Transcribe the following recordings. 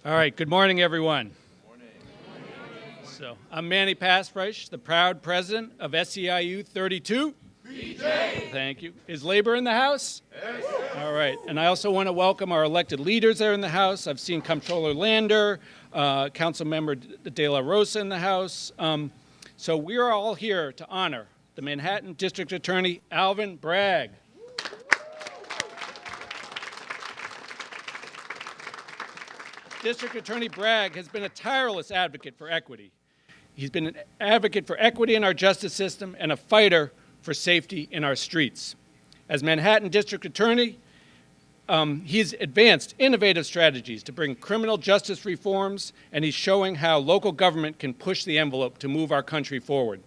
All right, good morning, everyone. Good morning. So, I'm Manny Pasprice, the proud president of SEIU 32. BJ! Thank you. Is labor in the house? Yes. All right, and I also want to welcome our elected leaders there in the house. I've seen Comptroller Lander, Councilmember De La Rosa in the house. So we are all here to honor the Manhattan District Attorney Alvin Bragg. District Attorney Bragg has been a tireless advocate for equity. He's been an advocate for equity in our justice system and a fighter for safety in our streets. As Manhattan District Attorney, he's advanced innovative strategies to bring criminal justice reforms, and he's showing how local government can push the envelope to move our country forward.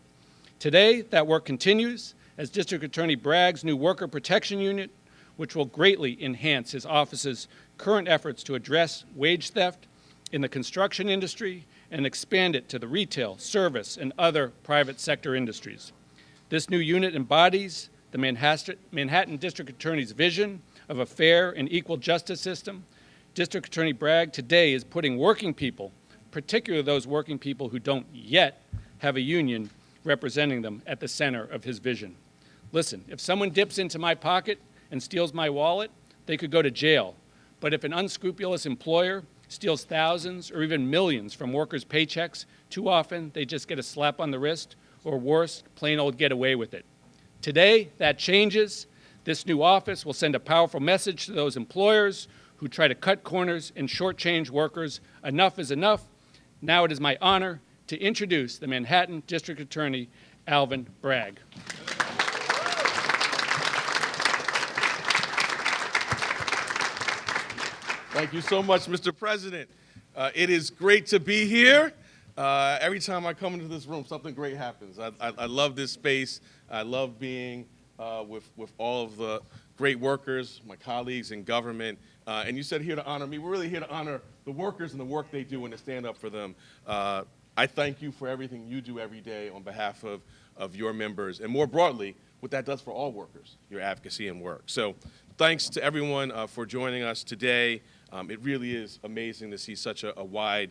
Today, that work continues as District Attorney Bragg's new Worker Protection Unit, which will greatly enhance his office's current efforts to address wage theft in the construction industry and expand it to the retail, service, and other private sector industries. This new unit embodies the Manhattan District Attorney's vision of a fair and equal justice system. District Attorney Bragg today is putting working people, particularly those working people who don't yet have a union representing them, at the center of his vision. Listen, if someone dips into my pocket and steals my wallet, they could go to jail. But if an unscrupulous employer steals thousands or even millions from workers' paychecks, too often they just get a slap on the wrist, or worse, plain old get away with it. Today, that changes. This new office will send a powerful message to those employers who try to cut corners and shortchange workers. Enough is enough. Now it is my honor to introduce the Manhattan District Attorney, Alvin Bragg. Thank you so much, Mr. President. It is great to be here. Every time I come into this room, something great happens. I love this space. I love being with all of the great workers, my colleagues in government. And you said here to honor me. We're really here to honor the workers and the work they do and to stand up for them. I thank you for everything you do every day on behalf of your members, and more broadly, what that does for all workers, your advocacy and work. So thanks to everyone for joining us today. It really is amazing to see such a wide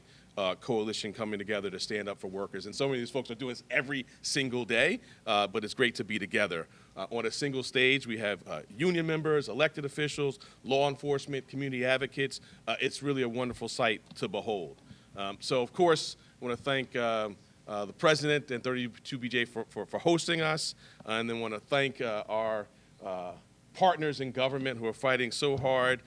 coalition coming together to stand up for workers. And so many of these folks are doing this every single day, but it's great to be together. On a single stage, we have union members, elected officials, law enforcement, community advocates. It's really a wonderful sight to behold. So, of course, I want to thank the President and 32BJ for hosting us, and then want to thank our partners in government who are fighting so hard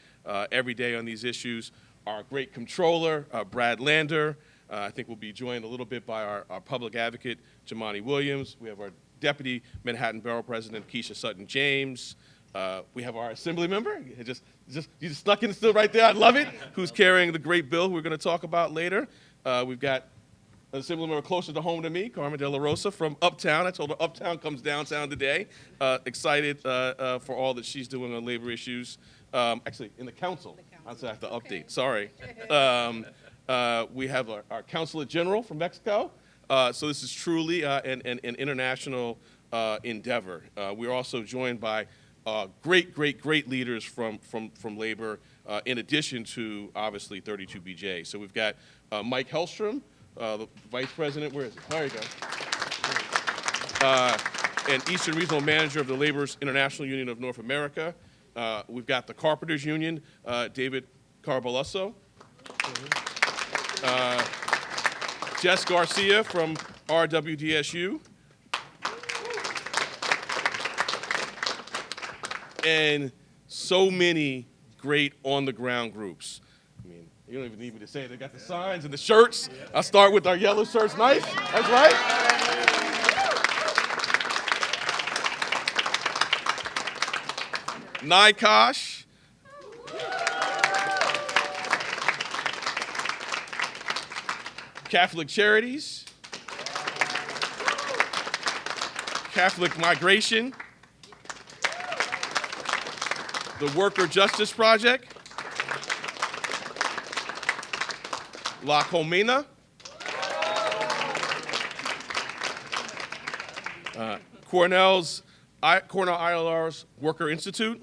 every day on these issues. Our great Comptroller, Bragg Lander. I think we'll be joined a little bit by our public advocate, Jamani Williams. We have our Deputy Manhattan Borough President, Keisha Sutton-James. We have our Assembly member, you just stuck in still right there, I love it, who's carrying the great bill we're going to talk about later. We've got an Assembly member closer to home to me, Carmen De La Rosa from Uptown. I told her Uptown comes downtown today. Excited for all that she's doing on labor issues. Actually, in the council. I have to update, sorry. We have our Consulate General from Mexico. So this is truly an international endeavor. We're also joined by great leaders from labor, in addition to, obviously, 32BJ. So we've got Mike Hellstrom, the Vice President, where is he? There you go. And Eastern Regional Manager of the Laborers International Union of North America. We've got the Carpenters Union, David Caraballoso. Jess Garcia from RWDSU. And so many great on-the-ground groups. I mean, you don't even need me to say it. They got the signs and the shirts. I'll start with our yellow shirts. Nice. That's right. NICOSH. Catholic Charities. Catholic Migration. The Worker Justice Project. La Comena. Cornell ILR's Worker Institute.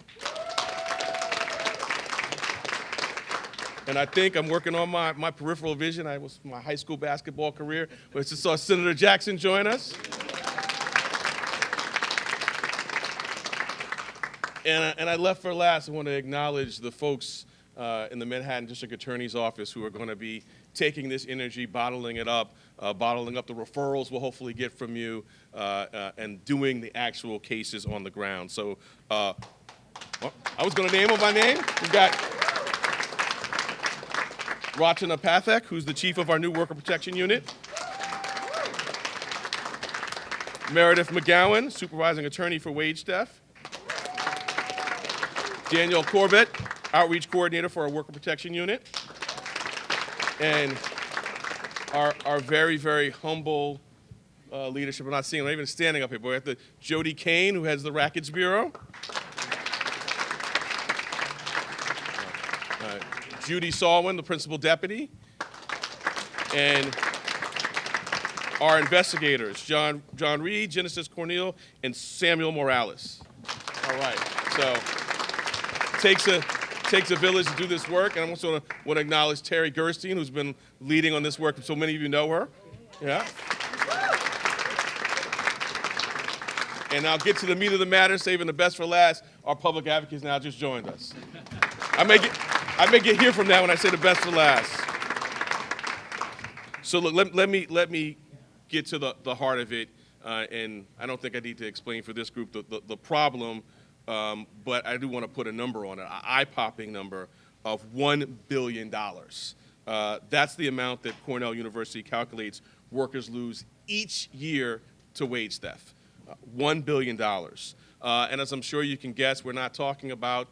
And I think I'm working on my peripheral vision. I was my high school basketball career, but just saw Senator Jackson join us. And I left for last. I want to acknowledge the folks in the Manhattan District Attorney's Office who are going to be taking this energy, bottling it up, bottling up the referrals we'll hopefully get from you, and doing the actual cases on the ground. So well, I was going to name them by name. We've got Rachana Pathak, who's the chief of our new Worker Protection Unit. Meredith McGowan, supervising attorney for wage theft. Danielle Corbett, outreach coordinator for our Worker Protection Unit. And our very, very humble leadership. I'm not seeing, I'm not even standing up here, but we have the Jody Kane, who heads the Rackets Bureau. Judy Salwin, the principal deputy. And our investigators, John Reed, Genesis Cornell, and Samuel Morales. All right, so takes a village to do this work, and I also want to acknowledge Terry Gerstein, who's been leading on this work, so many of you know her. Yeah. And I'll get to the meat of the matter, saving the best for last. Our public advocates now just joined us. I may get here from that when I say the best for last. So look, let me get to the heart of it, and I don't think I need to explain for this group the problem, but I do want to put a number on it, an eye-popping number of $1 billion. That's the amount that Cornell University calculates workers lose each year to wage theft, $1 billion. And as I'm sure you can guess, we're not talking about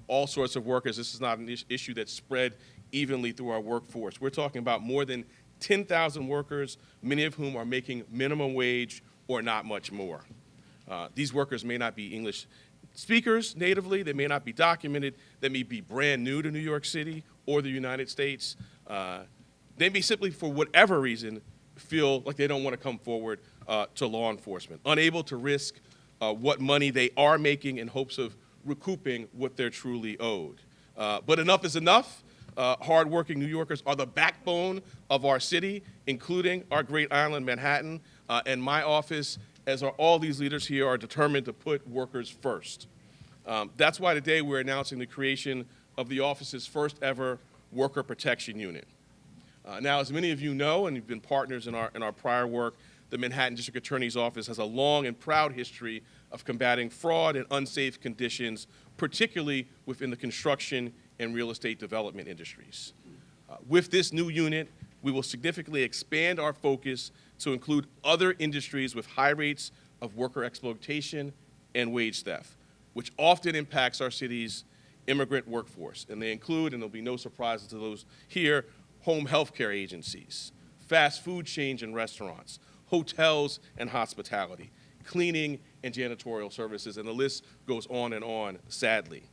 all sorts of workers. This is not an issue that's spread evenly through our workforce. We're talking about more than 10,000 workers, many of whom are making minimum wage or not much more. These workers may not be English speakers natively, they may not be documented, they may be brand new to New York City or the United States. They may simply, for whatever reason, feel like they don't want to come forward to law enforcement, unable to risk what money they are making in hopes of recouping what they're truly owed. But enough is enough. Hardworking New Yorkers are the backbone of our city, including our great island, Manhattan, and my office, as are all these leaders here, are determined to put workers first. That's why today we're announcing the creation of the office's first ever Worker Protection Unit. Now, as many of you know, and you've been partners in our prior work, the Manhattan District Attorney's Office has a long and proud history of combating fraud and unsafe conditions, particularly within the construction and real estate development industries. With this new unit, we will significantly expand our focus to include other industries with high rates of worker exploitation and wage theft, which often impacts our city's immigrant workforce. And they include, and there'll be no surprises to those here, home health care agencies, fast food chains and restaurants, hotels and hospitality, cleaning and janitorial services, and the list goes on, sadly.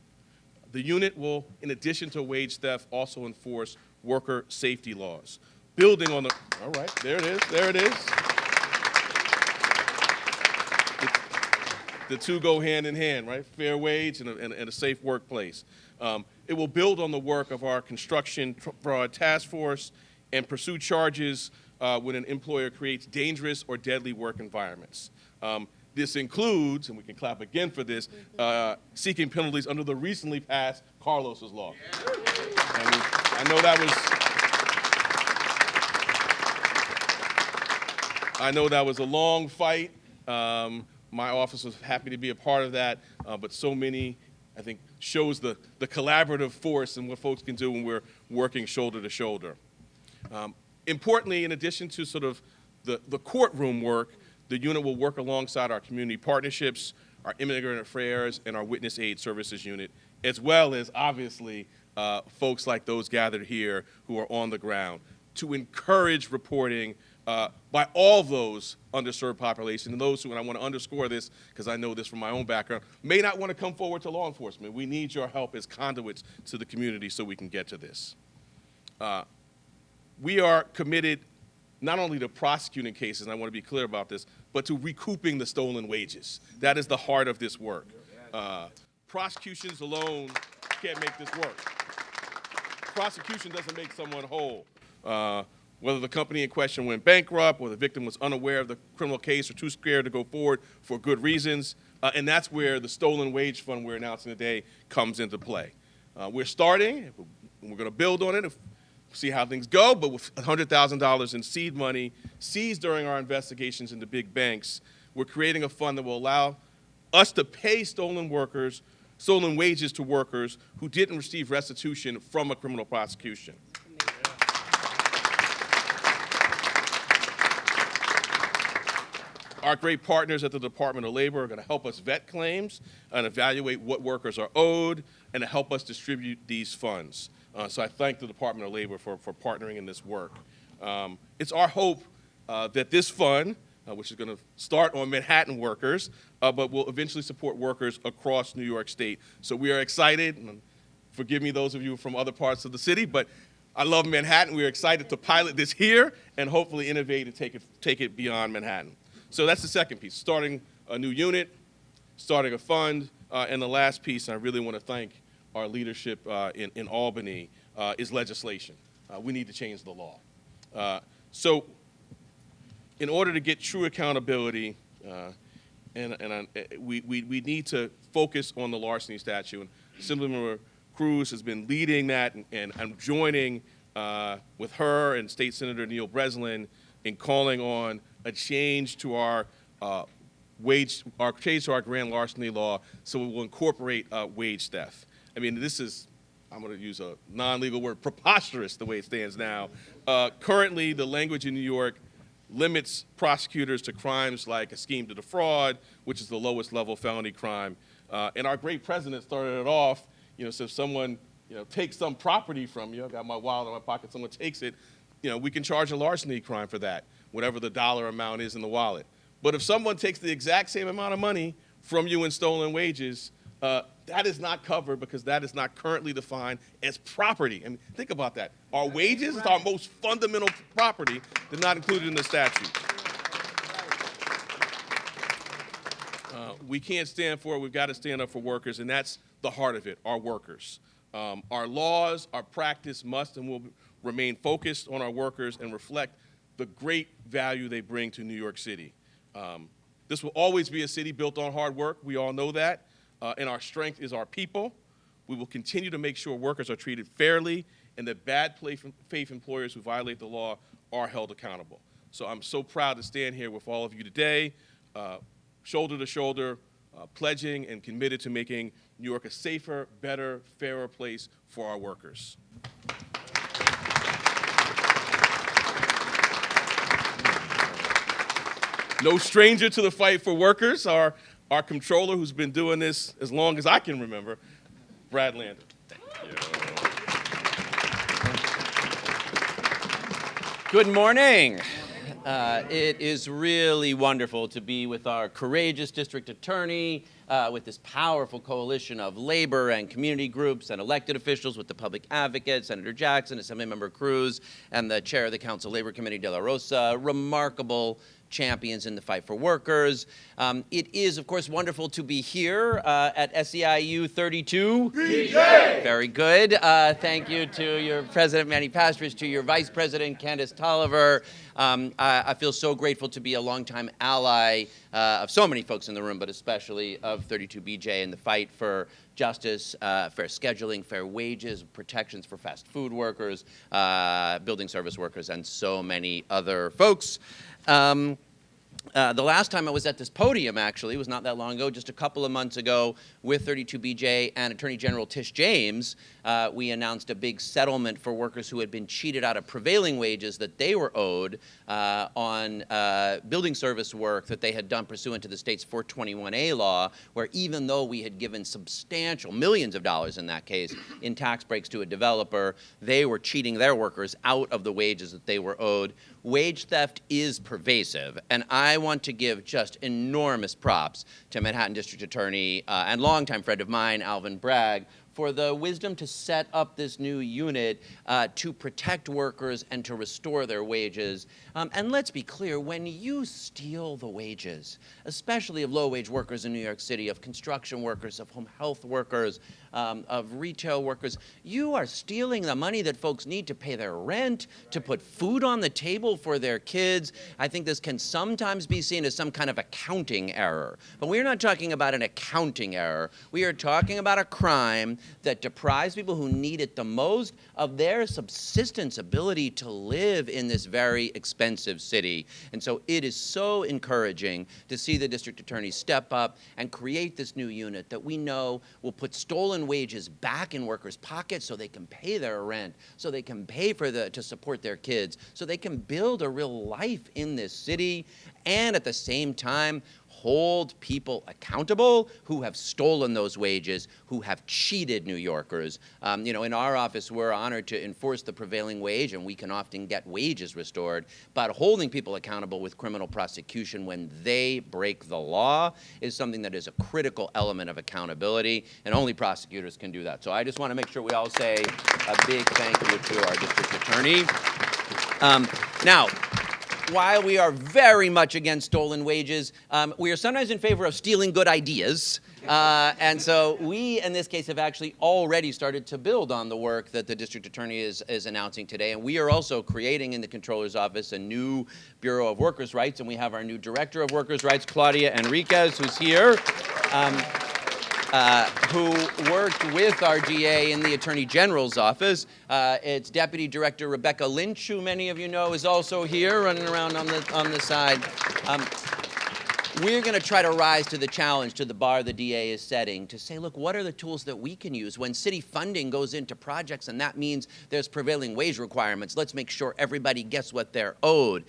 The unit will, in addition to wage theft, also enforce worker safety laws. Building on the, all right, there it is. The two go hand in hand, right? Fair wage and a safe workplace. It will build on the work of our construction fraud task force and pursue charges when an employer creates dangerous or deadly work environments. This includes, and we can clap again for this, seeking penalties under the recently passed Carlos's Law. And I know that was a long fight. My office was happy to be a part of that, but so many, I think, shows the collaborative force and what folks can do when we're working shoulder to shoulder. Importantly, in addition to sort of the courtroom work, the unit will work alongside our community partnerships, our immigrant affairs, and our witness aid services unit, as well as, obviously, folks like those gathered here who are on the ground, to encourage reporting by all those underserved populations, and those who, and I want to underscore this because I know this from my own background, may not want to come forward to law enforcement. We need your help as conduits to the community so we can get to this. We are committed not only to prosecuting cases, and I want to be clear about this, but to recouping the stolen wages. That is the heart of this work. Prosecutions alone can't make this work. prosecution doesn't make someone whole. Whether the company in question went bankrupt or the victim was unaware of the criminal case or too scared to go forward for good reasons. And that's where the stolen wage fund we're announcing today comes into play. We're starting, we're going to build on it, see how things go, but with $100,000 in seed money seized during our investigations into big banks, we're creating a fund that will allow us to pay stolen wages to workers who didn't receive restitution from a criminal prosecution. Our great partners at the Department of Labor are going to help us vet claims and evaluate what workers are owed and to help us distribute these funds. So I thank the Department of Labor for partnering in this work. It's our hope that this fund, which is going to start on Manhattan workers, but will eventually support workers across New York State. So we are excited, and forgive me those of you from other parts of the city, but I love Manhattan. We are excited to pilot this here and hopefully innovate and take it beyond Manhattan. So that's the second piece, starting a new unit, starting a fund, and the last piece, and I really want to thank our leadership in Albany, is legislation. We need to change the law. So in order to get true accountability, we need to focus on the larceny statute. And Assemblymember Cruz has been leading that, and I'm joining with her and State Senator Neil Breslin in calling on a change to our grand larceny law, so we will incorporate wage theft. I mean, this is, I'm going to use a non-legal word, preposterous the way it stands now. Currently, the language in New York limits prosecutors to crimes like a scheme to defraud, which is the lowest level felony crime. And our great president started it off, so if someone, takes some property from you, I got my wallet in my pocket, someone takes it, we can charge a larceny crime for that, whatever the dollar amount is in the wallet. But if someone takes the exact same amount of money from you in stolen wages, that is not covered because that is not currently defined as property. I mean, think about that. Our wages is our most fundamental property. They're not included in the statute. We can't stand for it. We've got to stand up for workers, and that's the heart of it, our workers. Our laws, our practice must and will remain focused on our workers and reflect the great value they bring to New York City. This will always be a city built on hard work. We all know that. And our strength is our people. We will continue to make sure workers are treated fairly and that bad faith employers who violate the law are held accountable. So I'm so proud to stand here with all of you today, shoulder to shoulder, pledging and committed to making New York a safer, better, fairer place for our workers. No stranger to the fight for workers, our comptroller, who's been doing this as long as I can remember, Bragg Lander. Good morning. It is really wonderful to be with our courageous district attorney, with this powerful coalition of labor and community groups and elected officials, with the public advocate, Senator Jackson, Assemblymember Cruz, and the chair of the Council Labor Committee, De La Rosa. Remarkable champions in the fight for workers. It is, of course, wonderful to be here at SEIU 32. BJ! Very good. Thank you to your President, Manny Pastris, to your Vice President, Candace Tolliver. I feel so grateful to be a longtime ally of so many folks in the room, but especially of 32BJ in the fight for justice, fair scheduling, fair wages, protections for fast food workers, building service workers, and so many other folks. The last time I was at this podium, actually, was not that long ago, just a couple of months ago, with 32BJ and Attorney General Tish James. We announced a big settlement for workers who had been cheated out of prevailing wages that they were owed on building service work that they had done pursuant to the state's 421A law, where even though we had given substantial millions of dollars in that case in tax breaks to a developer, they were cheating their workers out of the wages that they were owed. Wage theft is pervasive, and I want to give just enormous props to Manhattan District Attorney and longtime friend of mine, Alvin Bragg, for the wisdom to set up this new unit to protect workers and to restore their wages. And let's be clear, when you steal the wages, especially of low-wage workers in New York City, of construction workers, of home health workers, of retail workers. You are stealing the money that folks need to pay their rent, to put food on the table for their kids. I think this can sometimes be seen as some kind of accounting error. But we're not talking about an accounting error. We are talking about a crime that deprives people who need it the most of their subsistence ability to live in this very expensive city. And so it is so encouraging to see the district attorney step up and create this new unit that we know will put stolen wages back in workers' pockets so they can pay their rent, so they can pay to support their kids, so they can build a real life in this city, and at the same time hold people accountable who have stolen those wages, who have cheated New Yorkers. In our office, we're honored to enforce the prevailing wage, and we can often get wages restored. But holding people accountable with criminal prosecution when they break the law is something that is a critical element of accountability, and only prosecutors can do that. So I just want to make sure we all say a big thank you to our district attorney. Now, while we are very much against stolen wages, we are sometimes in favor of stealing good ideas. And so we, in this case, have actually already started to build on the work that the district attorney is announcing today. And we are also creating in the Comptroller's office a new Bureau of Workers' Rights. And we have our new Director of Workers' Rights, Claudia Enriquez, who's here. Who worked with our DA in the Attorney General's office. It's Deputy Director Rebecca Lynch, who many of you know is also here, running around on the side. We're going to try to rise to the challenge, to the bar the DA is setting, to say, look, what are the tools that we can use when city funding goes into projects, and that means there's prevailing wage requirements. Let's make sure everybody gets what they're owed.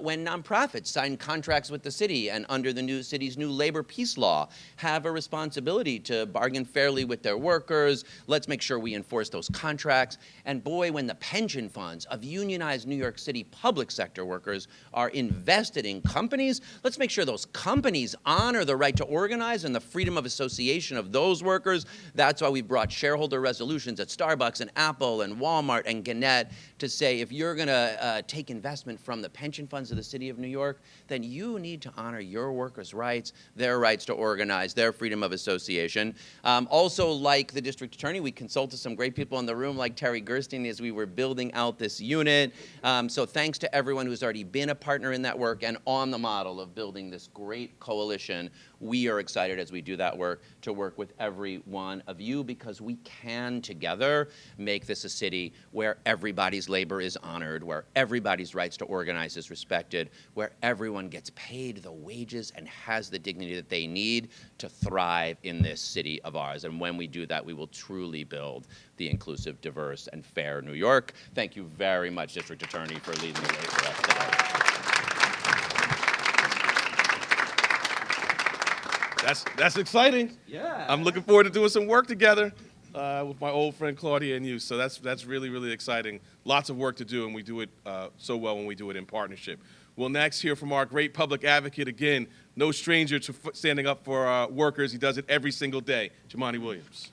When nonprofits sign contracts with the city and under the city's new labor peace law have a responsibility to bargain fairly with their workers, let's make sure we enforce those contracts. And boy, when the pension funds of unionized New York City public sector workers are invested in companies, let's make sure those companies honor the right to organize and the freedom of association of those workers. That's why we brought shareholder resolutions at Starbucks and Apple and Walmart and Gannett to say, if you're going to take investment from the pension funds of the city of New York, then you need to honor your workers' rights, their rights to organize, their freedom of association. Also, like the district attorney, we consulted some great people in the room, like Terry Gerstein, as we were building out this unit. So thanks to everyone who's already been a partner in that work and on the model of building this great coalition. We are excited as we do that work to work with every one of you, because we can together make this a city where everybody's labor is honored, where everybody's rights to organize is respected, where everyone gets paid the wages and has the dignity that they need to thrive in this city of ours. And when we do that, we will truly build the inclusive, diverse, and fair New York. Thank you very much, District Attorney, for leading the way for us today. That's exciting. Yeah. I'm looking forward to doing some work together with my old friend Claudia and you. So that's really, really exciting. Lots of work to do, and we do it so well when we do it in partnership. We'll next hear from our great public advocate, again, no stranger to standing up for workers. He does it every single day, Jumaane Williams.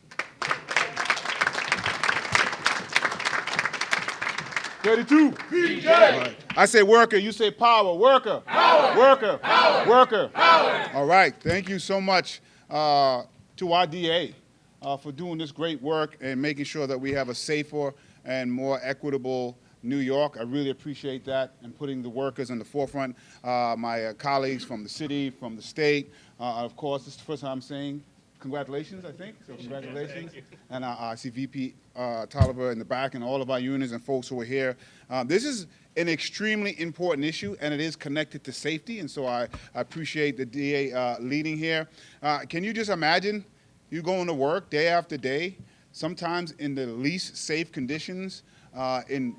32. PJ. Right. I say worker, you say power. Worker. Power. Worker. Power. Worker. Power. All right. Thank you so much to our DA for doing this great work and making sure that we have a safer and more equitable New York. I really appreciate that, and putting the workers in the forefront. My colleagues from the city, from the state. Of course, this is the first time I'm saying congratulations, I think. So congratulations. And I see VP Tolliver in the back, and all of our unions and folks who are here. This is an extremely important issue, and it is connected to safety, and so I appreciate the DA leading here. Can you just imagine you going to work day after day, sometimes in the least safe conditions, in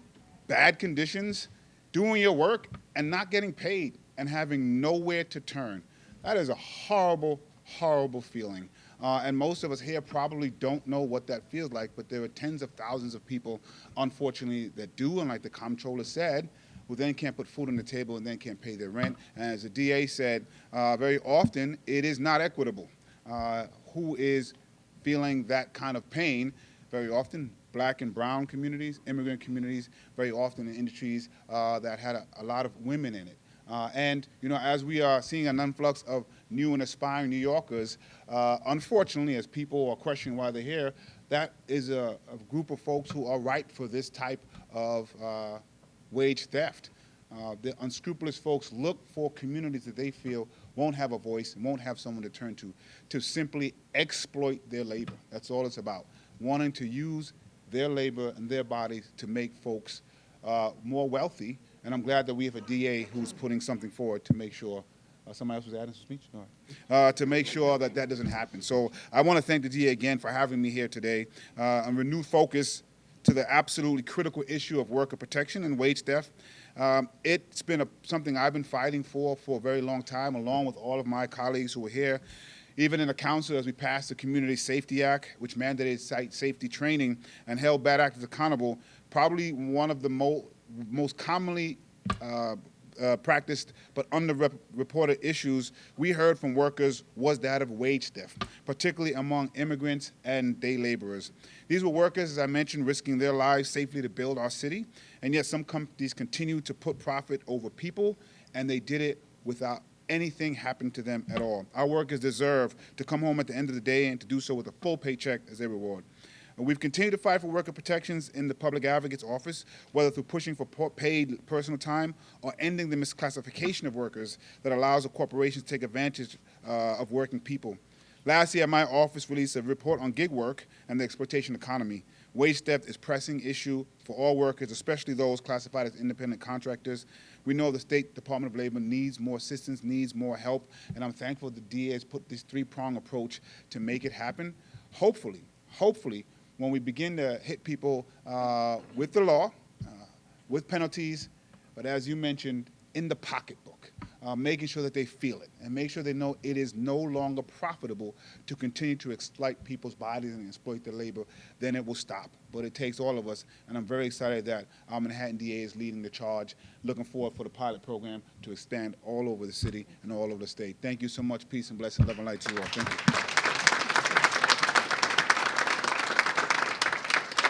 bad conditions, doing your work and not getting paid and having nowhere to turn? That is a horrible, horrible feeling. And most of us here probably don't know what that feels like, but there are tens of thousands of people, unfortunately, that do, and like the comptroller said, who then can't put food on the table and then can't pay their rent. And as the DA said, very often it is not equitable. Who is feeling that kind of pain? Very often black and brown communities, immigrant communities, very often in industries that had a lot of women in it. And, as we are seeing an influx of new and aspiring New Yorkers, unfortunately, as people are questioning why they're here, that is a group of folks who are ripe for this type of wage theft. The unscrupulous folks look for communities that they feel won't have a voice and won't have someone to turn to simply exploit their labor. That's all it's about, wanting to use their labor and their bodies to make folks more wealthy. And I'm glad that we have a DA who's putting something forward to make sure. Somebody else was adding some speech? All right. To make sure that that doesn't happen. So I want to thank the DA again for having me here today. A renewed focus to the absolutely critical issue of worker protection and wage theft. It's been something I've been fighting for a very long time, along with all of my colleagues who were here. Even in the council, as we passed the Community Safety Act, which mandated site safety training and held bad actors accountable, probably one of the most commonly practiced but underreported issues we heard from workers was that of wage theft, particularly among immigrants and day laborers. These were workers, as I mentioned, risking their lives safely to build our city, and yet some companies continue to put profit over people, and they did it without anything happened to them at all. Our workers deserve to come home at the end of the day and to do so with a full paycheck as their reward. We've continued to fight for worker protections in the Public Advocate's office, whether through pushing for paid personal time or ending the misclassification of workers that allows the corporations to take advantage of working people. Last year, my office released a report on gig work and the exploitation economy. Wage theft is a pressing issue for all workers, especially those classified as independent contractors. We know the State Department of Labor needs more assistance, needs more help, and I'm thankful the DA has put this three-pronged approach to make it happen. Hopefully, when we begin to hit people with the law, with penalties, but as you mentioned, in the pocketbook, making sure that they feel it and make sure they know it is no longer profitable to continue to exploit people's bodies and exploit their labor, then it will stop. But it takes all of us, and I'm very excited that our Manhattan DA is leading the charge, looking forward for the pilot program to expand all over the city and all over the state. Thank you so much. Peace and blessing, love and light to you all. Thank you.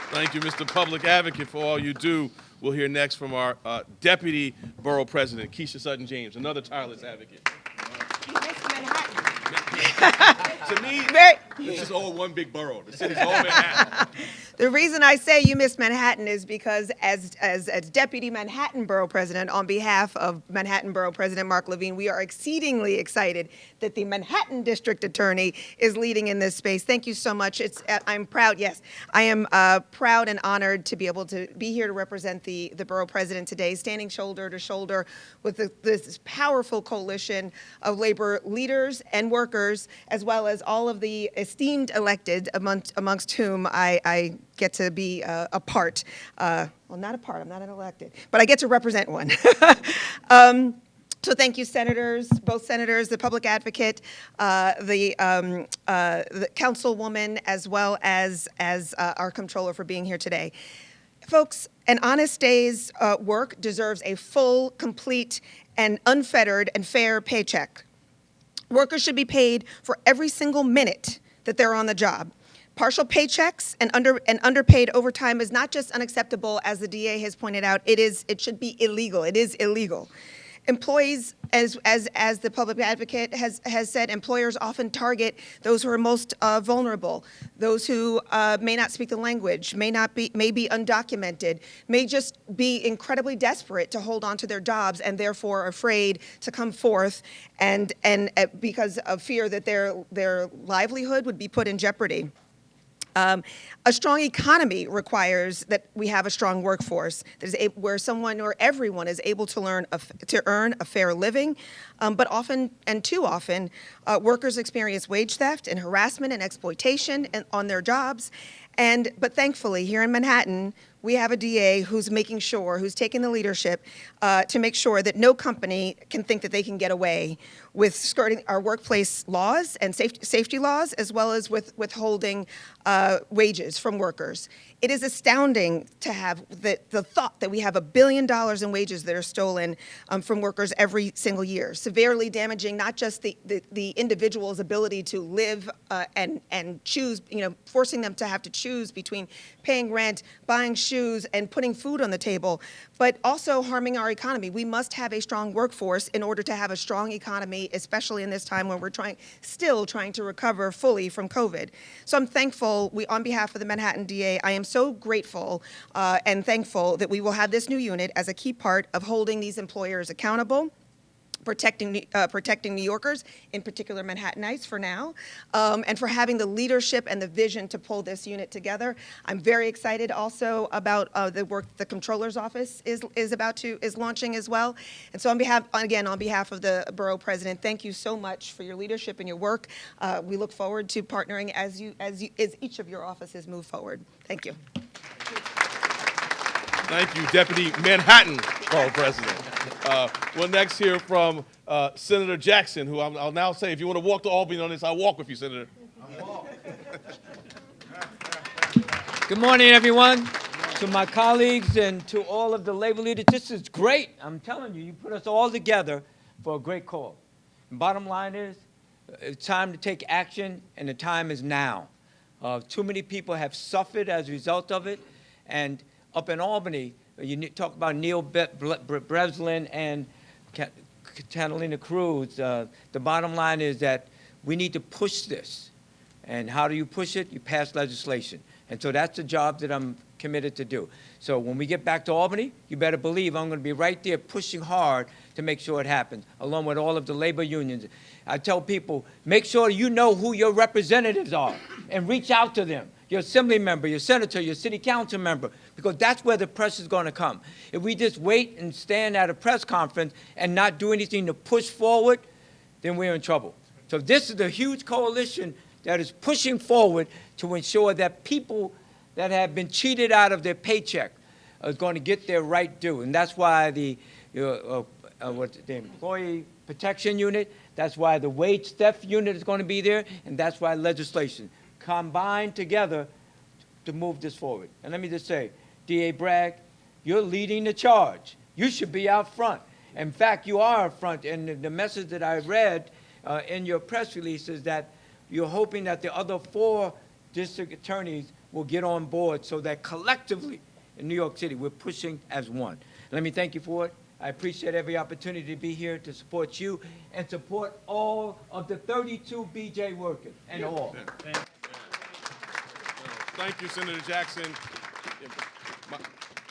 Thank you, Mr. Public Advocate, for all you do. We'll hear next from our Deputy Borough President, Keisha Sutton-James, another tireless advocate. To me, this is all one big borough. The city's all Manhattan. The reason I say you miss Manhattan is because as Deputy Manhattan Borough President, on behalf of Manhattan Borough President Mark Levine, we are exceedingly excited that the Manhattan District Attorney is leading in this space. Thank you so much. I'm proud, yes, I am proud and honored to be able to be here to represent the Borough President today, standing shoulder to shoulder with this powerful coalition of labor leaders and workers, as well as all of the esteemed elected amongst whom I get to be a part. Well, not a part, I'm not an elected, but I get to represent one. So thank you, senators, both senators, the public advocate, the councilwoman, as well as our comptroller for being here today. Folks, an honest day's work deserves a full, complete, and unfettered and fair paycheck. Workers should be paid for every single minute that they're on the job. Partial paychecks and underpaid overtime is not just unacceptable, as the DA has pointed out. It should be illegal. It is illegal. Employees, as the public advocate has said, employers often target those who are most vulnerable, those who may not speak the language, may be undocumented, may just be incredibly desperate to hold on to their jobs and therefore afraid to come forth and because of fear that their livelihood would be put in jeopardy. A strong economy requires that we have a strong workforce where someone or everyone is able to earn a fair living, but often and too often, workers experience wage theft and harassment and exploitation on their jobs. But thankfully, here in Manhattan, we have a DA who's taking the leadership to make sure that no company can think that they can get away with skirting our workplace laws and safety laws, as well as with withholding wages from workers. It is astounding to have the thought that we have $1 billion in wages that are stolen from workers every single year, severely damaging not just the individual's ability to live and choose, forcing them to have to choose between paying rent, buying shoes, shoes and putting food on the table, but also harming our economy. We must have a strong workforce in order to have a strong economy, especially in this time when we're still trying to recover fully from COVID. So I'm thankful, on behalf of the Manhattan DA, I am so grateful and thankful that we will have this new unit as a key part of holding these employers accountable, protecting New Yorkers, in particular Manhattanites for now, and for having the leadership and the vision to pull this unit together. I'm very excited also about the work the Comptroller's Office is launching as well. And so on behalf of the Borough President, thank you so much for your leadership and your work. We look forward to partnering as each of your offices move forward. Thank you. Thank you, Deputy Manhattan Borough President. We'll next hear from Senator Jackson, who I'll now say, if you want to walk to Albany on this, I'll walk with you, Senator. Good morning, everyone. To my colleagues and to all of the labor leaders, this is great. I'm telling you, you put us all together for a great call. And bottom line is, it's time to take action, and the time is now. Too many people have suffered as a result of it, and up in Albany, you talk about Neil Breslin and Catalina Cruz. The bottom line is that we need to push this. And how do you push it? You pass legislation. And so that's the job that I'm committed to do. So when we get back to Albany, you better believe I'm going to be right there pushing hard to make sure it happens, along with all of the labor unions. I tell people, make sure you know who your representatives are and reach out to them. Your assembly member, your senator, your city council member, because that's where the press is going to come. If we just wait and stand at a press conference and not do anything to push forward, then we're in trouble. So this is a huge coalition that is pushing forward to ensure that people that have been cheated out of their paycheck are going to get their right due. And that's why the Employee Protection Unit, that's why the Wage Theft Unit is going to be there, and that's why legislation combined together to move this forward. And let me just say, DA Bragg, you're leading the charge. You should be out front. In fact, you are out front, and the message that I read in your press release is that you're hoping that the other 4 district attorneys will get on board so that collectively in New York City, we're pushing as one. Let me thank you for it. I appreciate every opportunity to be here to support you and support all of the 32 BJ workers and all. Thank you, Senator Jackson.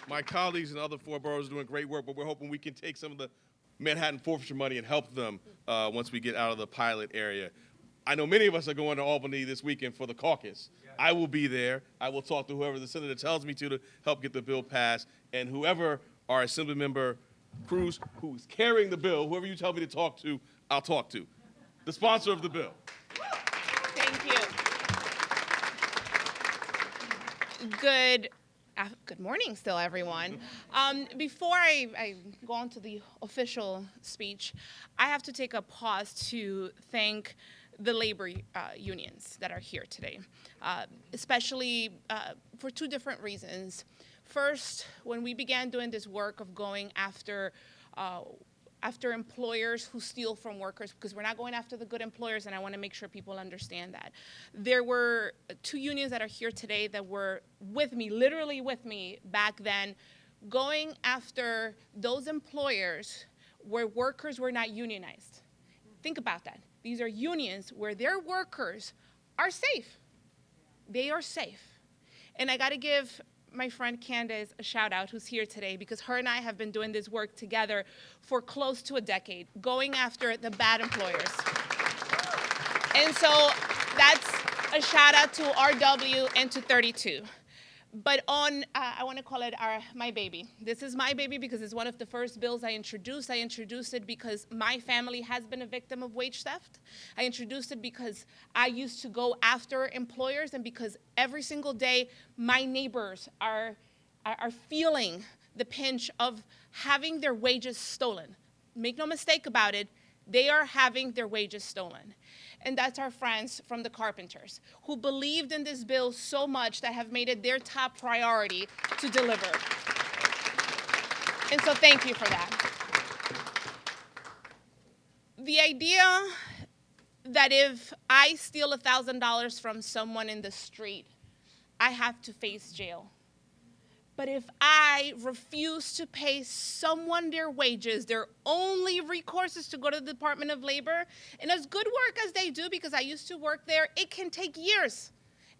My colleagues in the other 4 boroughs are doing great work, but we're hoping we can take some of the Manhattan forfeiture money and help them once we get out of the pilot area. I know many of us are going to Albany this weekend for the caucus. I will be there. I will talk to whoever the senator tells me to help get the bill passed, and whoever our Assembly Member Cruz, who's carrying the bill, whoever you tell me to talk to, I'll talk to. The sponsor of the bill. Thank you. Good morning still, everyone. Before I go on to the official speech, I have to take a pause to thank the labor unions that are here today, especially for 2 different reasons. First, when we began doing this work of going after employers who steal from workers, because we're not going after the good employers, and I want to make sure people understand that. There were 2 unions that are here today that were with me, literally with me back then, going after those employers where workers were not unionized. Think about that. These are unions where their workers are safe. They are safe. And I got to give my friend Candace a shout out, who's here today, because her and I have been doing this work together for close to a decade, going after the bad employers. And so that's a shout out to RW and to 32. But I want to call it my baby. This is my baby because it's one of the first bills I introduced. I introduced it because my family has been a victim of wage theft. I introduced it because I used to go after employers, and because every single day my neighbors are feeling the pinch of having their wages stolen. Make no mistake about it, they are having their wages stolen. And that's our friends from the carpenters, who believed in this bill so much that have made it their top priority to deliver. And so thank you for that. The idea that if I steal $1,000 from someone in the street, I have to face jail. But if I refuse to pay someone their wages, their only recourse is to go to the Department of Labor. And as good work as they do, because I used to work there, it can take years.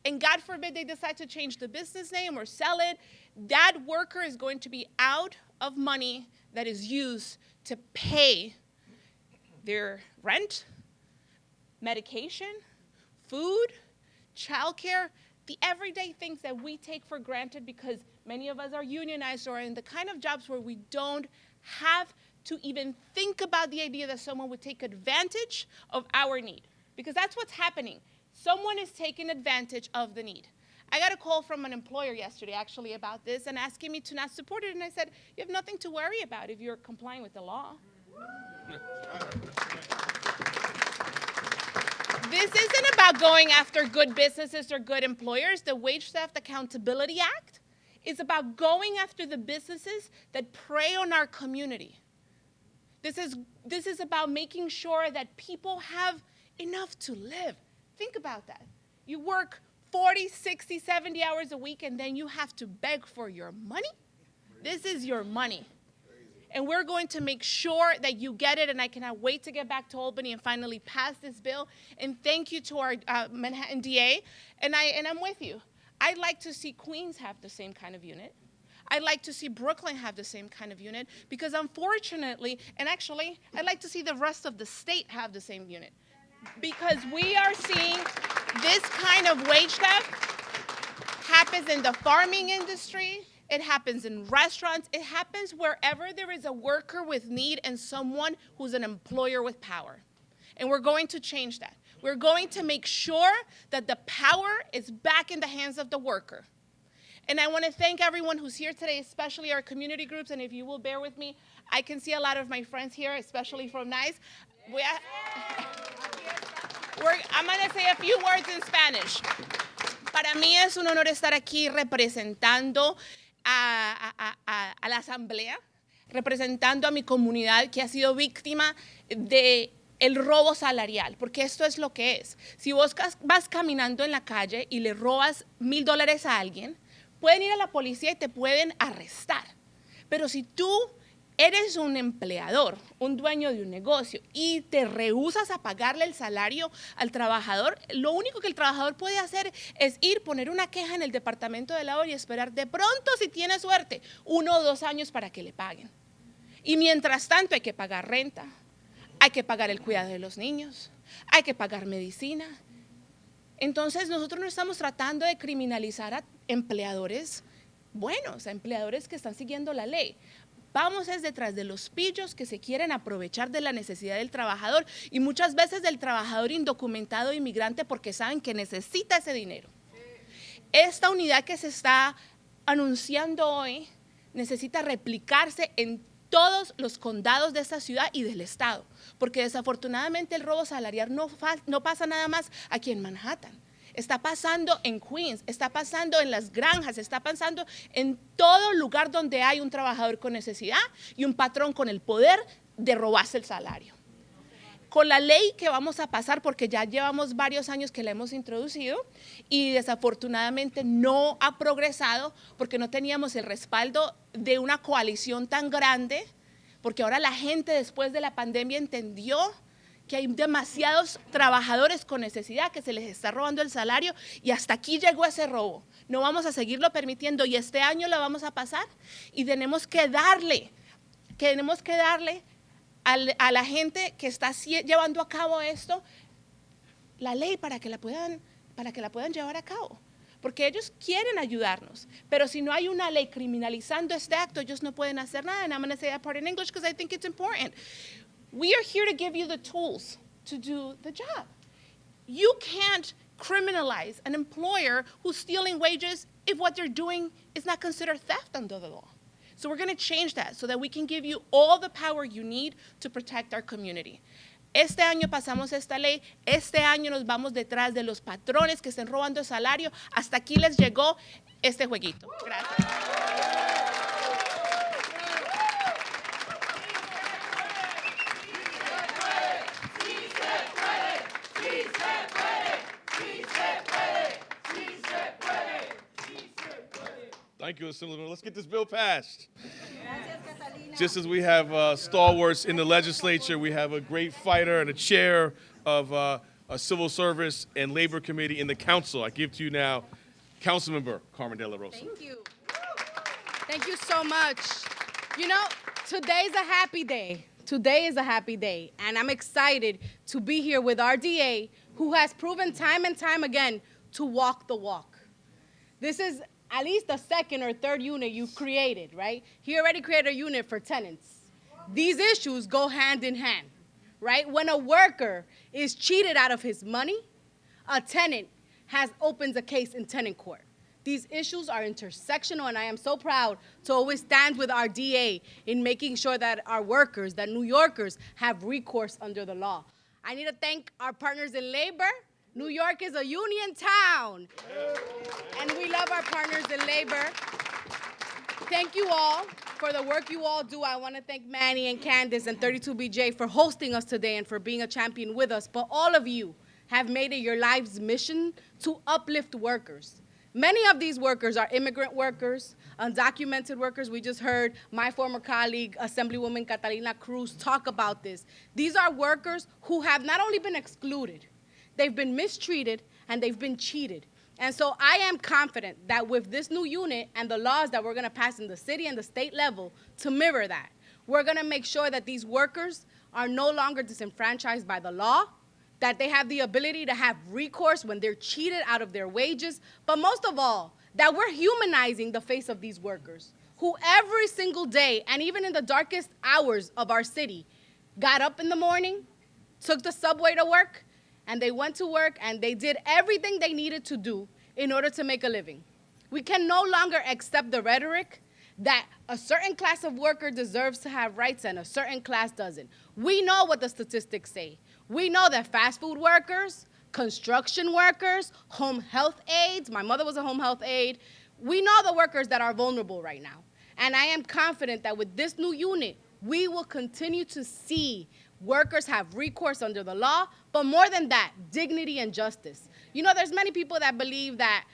And God forbid they decide to change the business name or sell it. That worker is going to be out of money that is used to pay their rent, medication, food, childcare, the everyday things that we take for granted because many of us are unionized or in the kind of jobs where we don't have to even think about the idea that someone would take advantage of our need. Because that's what's happening. Someone is taking advantage of the need. I got a call from an employer yesterday actually about this and asking me to not support it. And I said, you have nothing to worry about if you're complying with the law. This isn't about going after good businesses or good employers. The Wage Theft Accountability Act is about going after the businesses that prey on our community. This is about making sure that people have enough to live. Think about that. You work 40, 60, 70 hours a week, and then you have to beg for your money? This is your money. And we're going to make sure that you get it, and I cannot wait to get back to Albany and finally pass this bill. And thank you to our Manhattan DA, and I'm with you. I'd like to see Queens have the same kind of unit. I'd like to see Brooklyn have the same kind of unit, because unfortunately, and actually, I'd like to see the rest of the state have the same unit. Because we are seeing this kind of wage theft happens in the farming industry, it happens in restaurants, it happens wherever there is a worker with need and someone who's an employer with power. And we're going to change that. We're going to make sure that the power is back in the hands of the worker. And I want to thank everyone who's here today, especially our community groups, and if you will bear with me, I can see a lot of my friends here, especially from NICE. I'm going to say a few words in Spanish. Para mí es un honor estar aquí representando a la asamblea, representando a mi comunidad que ha sido víctima de el robo salarial, porque esto es lo que es. Si vos vas caminando en la calle y le robas $1,000 a alguien, pueden ir a la policía y te pueden arrestar. Pero si tú eres un empleador, un dueño de un negocio y te rehusas a pagarle el salario al trabajador, lo único que el trabajador puede hacer es ir, poner una queja en el departamento de labor y esperar de pronto, si tiene suerte, 1 o 2 años para que le paguen. Y mientras tanto hay que pagar renta, hay que pagar el cuidado de los niños, hay que pagar medicina. Entonces nosotros no estamos tratando de criminalizar a empleadores buenos, a empleadores que están siguiendo la ley. Vamos es detrás de los pillos que se quieren aprovechar de la necesidad del trabajador y muchas veces del trabajador indocumentado inmigrante porque saben que necesita ese dinero. Esta unidad que se está anunciando hoy necesita replicarse en todos los condados de esta ciudad y del estado, porque desafortunadamente el robo salarial no pasa nada más aquí en Manhattan. Está pasando en Queens, está pasando en las granjas, está pasando en todo lugar donde hay un trabajador con necesidad y un patrón con el poder de robarse el salario. Con la ley que vamos a pasar, porque ya llevamos varios años que la hemos introducido y desafortunadamente no ha progresado porque no teníamos el respaldo de una coalición tan grande, porque ahora la gente después de la pandemia entendió que hay demasiados trabajadores con necesidad que se les está robando el salario y hasta aquí llegó ese robo. No vamos a seguirlo permitiendo y este año lo vamos a pasar y tenemos que darle a la gente que está llevando a cabo esto la ley para que la puedan llevar a cabo. Porque ellos quieren ayudarnos, pero si no hay una ley criminalizando este acto, ellos no pueden hacer nada. And I'm going to say that part in English because I think it's important. We are here to give you the tools to do the job. You can't criminalize an employer who's stealing wages if what they're doing is not considered theft under the law. So we're going to change that so that we can give you all the power you need to protect our community. Este año pasamos esta ley, este año nos vamos detrás de los patrones que estén robando el salario. Hasta aquí les llegó este jueguito. Gracias. Thank you, Assemblyman. Let's get this bill passed. Just as we have stalwarts in the legislature, we have a great fighter and a chair of a Civil Service and Labor Committee in the council. I give to you now Councilmember Carmen De La Rosa. Thank you. Thank you so much. You know, today's a happy day. Today is a happy day, and I'm excited to be here with our DA, who has proven time and time again to walk the walk. This is at least the second or third unit you've created, right? He already created a unit for tenants. These issues go hand in hand, right? When a worker is cheated out of his money, a tenant opens a case in tenant court. These issues are intersectional, and I am so proud to always stand with our DA in making sure that our workers, that New Yorkers, have recourse under the law. I need to thank our partners in labor. New York is a union town, and we love our partners in labor. Thank you all for the work you all do. I want to thank Manny and Candace and 32BJ for hosting us today and for being a champion with us, but all of you have made it your life's mission to uplift workers. Many of these workers are immigrant workers, undocumented workers. We just heard my former colleague, Assemblywoman Catalina Cruz, talk about this. These are workers who have not only been excluded, they've been mistreated, and they've been cheated. And so I am confident that with this new unit and the laws that we're going to pass in the city and the state level to mirror that, we're going to make sure that these workers are no longer disenfranchised by the law, that they have the ability to have recourse when they're cheated out of their wages, but most of all, that we're humanizing the face of these workers who every single day, and even in the darkest hours of our city, got up in the morning, took the subway to work, and they went to work and they did everything they needed to do in order to make a living. We can no longer accept the rhetoric that a certain class of worker deserves to have rights and a certain class doesn't. We know what the statistics say. We know that fast food workers, construction workers, home health aides, my mother was a home health aide, we know the workers that are vulnerable right now. And I am confident that with this new unit, we will continue to see workers have recourse under the law, but more than that, dignity and justice. You know, there's many people that believe that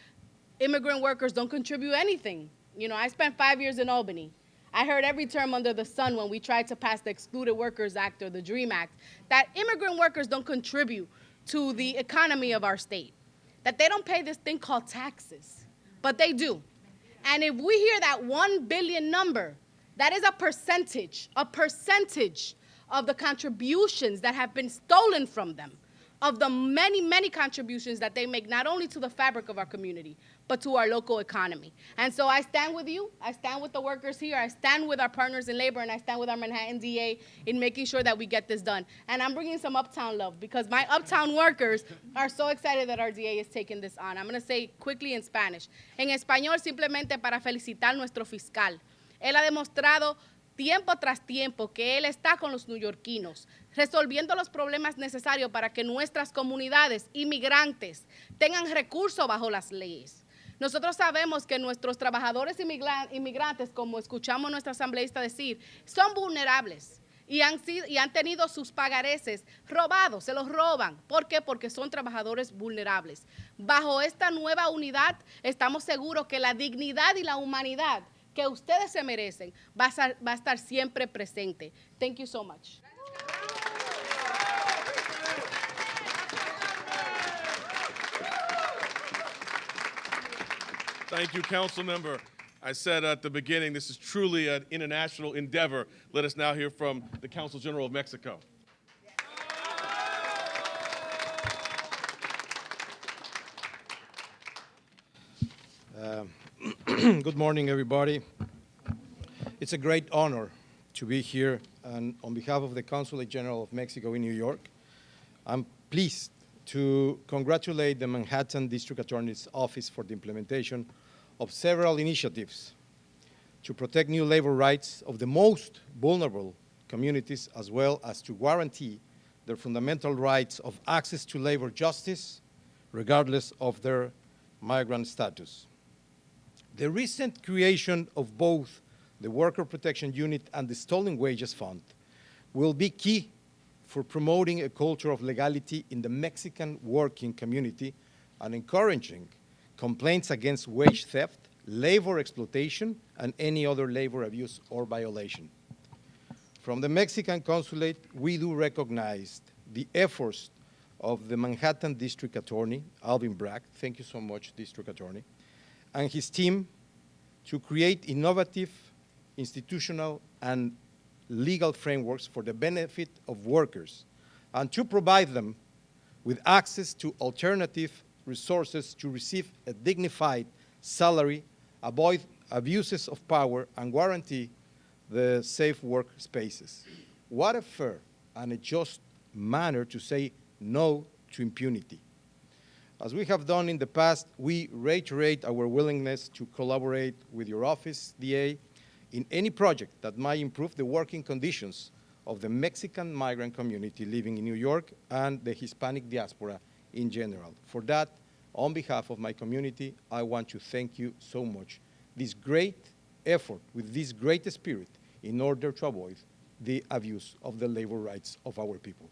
immigrant workers don't contribute anything. You know, I spent 5 years in Albany. I heard every term under the sun when we tried to pass the Excluded Workers Act or the DREAM Act, that immigrant workers don't contribute to the economy of our state, that they don't pay this thing called taxes, but they do. And if we hear that 1 billion number, that is a percentage of the contributions that have been stolen from them, of the many, many contributions that they make not only to the fabric of our community, but to our local economy. And so I stand with you, I stand with the workers here, I stand with our partners in labor, and I stand with our Manhattan DA in making sure that we get this done. And I'm bringing some uptown love because my uptown workers are so excited that our DA is taking this on. I'm gonna say quickly in Spanish. En español, simplemente para felicitar a nuestro fiscal. Él ha demostrado tiempo tras tiempo que él está con los neoyorquinos, resolviendo los problemas necesarios para que nuestras comunidades inmigrantes tengan recursos bajo las leyes. Nosotros sabemos que nuestros trabajadores inmigrantes, como escuchamos a nuestra asambleísta decir, son vulnerables y han tenido sus pagareces robados, se los roban. ¿Por qué? Porque son trabajadores vulnerables. Bajo esta nueva unidad estamos seguros que la dignidad y la humanidad que ustedes se merecen va a estar siempre presente. Thank you so much. Thank you, Council Member. I said at the beginning, this is truly an international endeavor. Let us now hear from the Consul General of Mexico. Good morning, everybody. It's a great honor to be here, and on behalf of the Consulate General of Mexico in New York, I'm pleased to congratulate the Manhattan District Attorney's Office for the implementation of several initiatives to protect new labor rights of the most vulnerable communities, as well as to guarantee their fundamental rights of access to labor justice, regardless of their migrant status. The recent creation of both the Worker Protection Unit and the Stolen Wages Fund will be key for promoting a culture of legality in the Mexican working community and encouraging complaints against wage theft labor exploitation, and any other labor abuse or violation. From the Mexican Consulate, we do recognize the efforts of the Manhattan District Attorney, Alvin Bragg, thank you so much, District Attorney, and his team to create innovative, institutional, and legal frameworks for the benefit of workers, and to provide them with access to alternative resources to receive a dignified salary, avoid abuses of power, and guarantee the safe work spaces. What a fair and a just manner to say no to impunity. As we have done in the past, we reiterate our willingness to collaborate with your office, DA, in any project that might improve the working conditions of the Mexican migrant community living in New York and the Hispanic diaspora in general. For that, on behalf of my community, I want to thank you so much. This great effort with this great spirit in order to avoid the abuse of the labor rights of our people.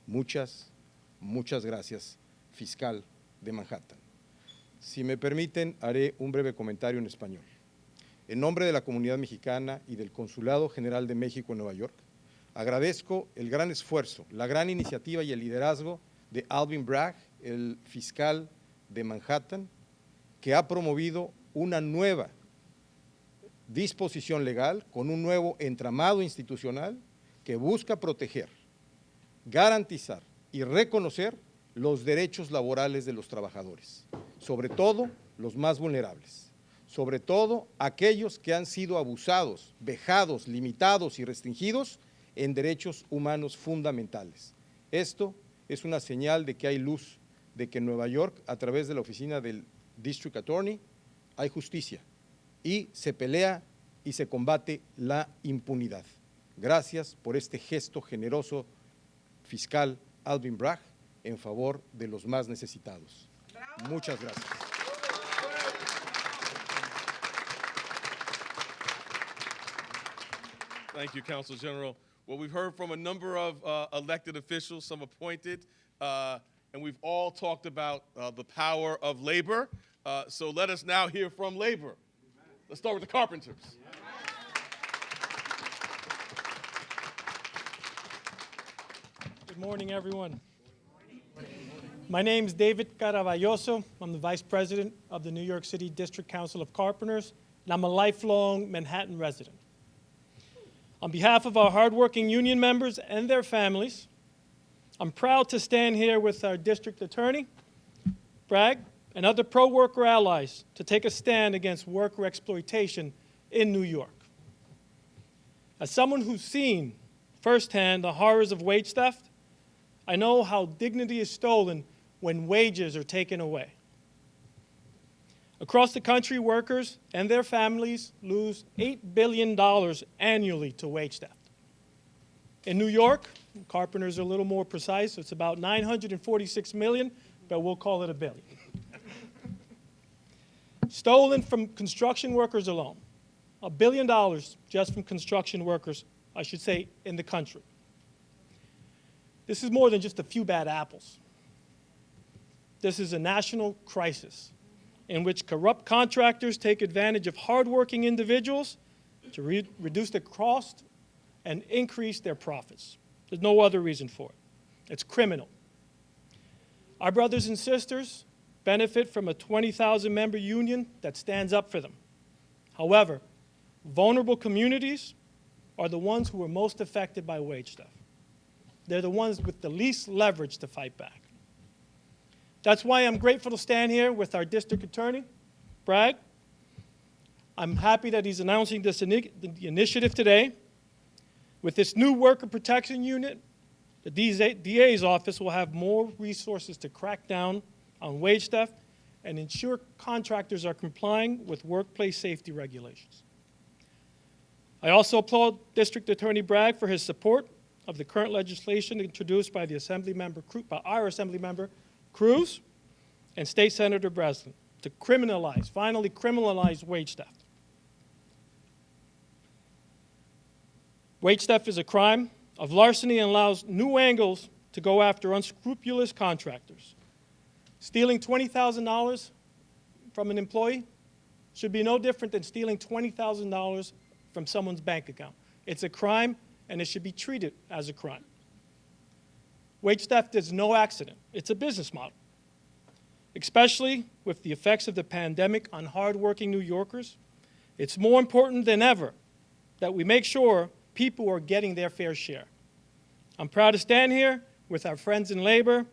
Muchas gracias, fiscal de Manhattan. Si me permiten, haré un breve comentario en español. En nombre de la comunidad mexicana y del Consulado General de México en Nueva York, agradezco el gran esfuerzo, la gran iniciativa y el liderazgo de Alvin Bragg, el fiscal de Manhattan, que ha promovido una nueva disposición legal con un nuevo entramado institucional que busca proteger, garantizar y reconocer los derechos laborales de los trabajadores, sobre todo los más vulnerables, sobre todo aquellos que han sido abusados, vejados, limitados y restringidos en derechos humanos fundamentales. Esto es una señal de que hay luz, de que en Nueva York, a través de la oficina del District Attorney, hay justicia y se pelea y se combate la impunidad. Gracias por este gesto generoso, fiscal Alvin Bragg, en favor de los más necesitados. Muchas gracias. Thank you, Counsel General. Well, we've heard from a number of elected officials, some appointed, and we've all talked about the power of labor. So let us now hear from labor. Let's start with the carpenters. Good morning, everyone. My name is David Caraballoso. I'm the Vice President of the New York City District Council of Carpenters, and I'm a lifelong Manhattan resident. On behalf of our hardworking union members and their families, I'm proud to stand here with our District Attorney, Bragg, and other pro-worker allies to take a stand against worker exploitation in New York. As someone who's seen firsthand the horrors of wage theft, I know how dignity is stolen when wages are taken away. Across the country, workers and their families lose $8 billion annually to wage theft. In New York, carpenters are a little more precise, so it's about $946 million, but we'll call it $1 billion. Stolen from construction workers alone, $1 billion just from construction workers, I should say, in the country. This is more than just a few bad apples. This is a national crisis in which corrupt contractors take advantage of hardworking individuals to reduce the cost and increase their profits. There's no other reason for it. It's criminal. Our brothers and sisters benefit from a 20,000-member union that stands up for them. However, vulnerable communities are the ones who are most affected by wage theft. They're the ones with the least leverage to fight back. That's why I'm grateful to stand here with our district attorney, Bragg. I'm happy that he's announcing this initiative today. With this new worker protection unit, the DA's office will have more resources to crack down on wage theft and ensure contractors are complying with workplace safety regulations. I also applaud District Attorney Bragg for his support of the current legislation introduced by our Assemblymember Cruz and State Senator Breslin to finally criminalize wage theft. Wage theft is a crime of larceny and allows new angles to go after unscrupulous contractors. Stealing $20,000 from an employee should be no different than stealing $20,000 from someone's bank account. It's a crime, and it should be treated as a crime. Wage theft is no accident. It's a business model, especially with the effects of the pandemic on hardworking New Yorkers. It's more important than ever that we make sure people are getting their fair share. I'm proud to stand here with our friends in labor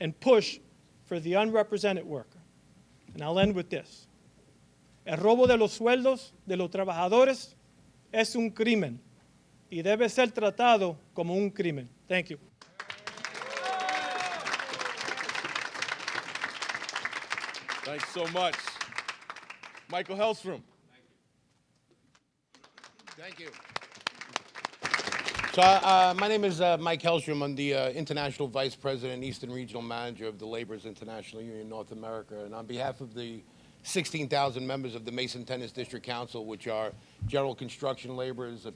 and push for the unrepresented worker. And I'll end with this. El robo de los sueldos de los trabajadores es un crimen y debe ser tratado como un crimen. Thank you. Thanks so much. Michael Hellstrom. Thank you. So my name is Mike Hellstrom. I'm the International Vice President, Eastern Regional Manager of the Laborers International Union North America. And on behalf of the 16,000 members of the Mason-Tennis District Council, which are general construction laborers,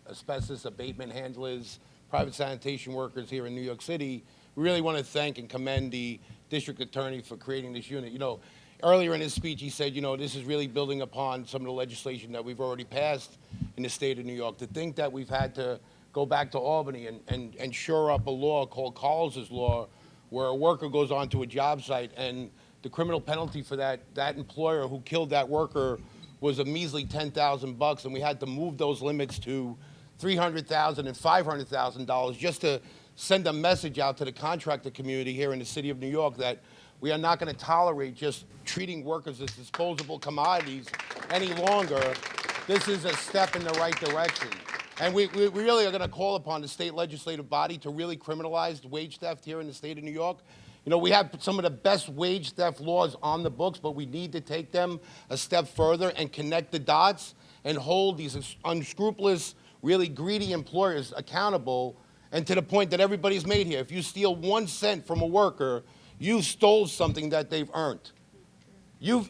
asbestos abatement handlers, private sanitation workers here in New York City, we really want to thank and commend the district attorney for creating this unit. You know, earlier in his speech, he said, you know, this is really building upon some of the legislation that we've already passed in the state of New York. To think that we've had to go back to Albany and shore up a law called Collins' Law, where a worker goes onto a job site and the criminal penalty for that employer who killed that worker was a measly $10,000, and we had to move those limits to $300,000 and $500,000 just to send a message out to the contractor community here in the city of New York that we are not going to tolerate just treating workers as disposable commodities any longer. This is a step in the right direction. And we really are going to call upon the state legislative body to really criminalize wage theft here in the state of New York. You know, we have some of the best wage theft laws on the books, but we need to take them a step further and connect the dots and hold these unscrupulous, really greedy employers accountable, and to the point that everybody's made here. If you steal 1 cent from a worker, you've stole something that they've earned.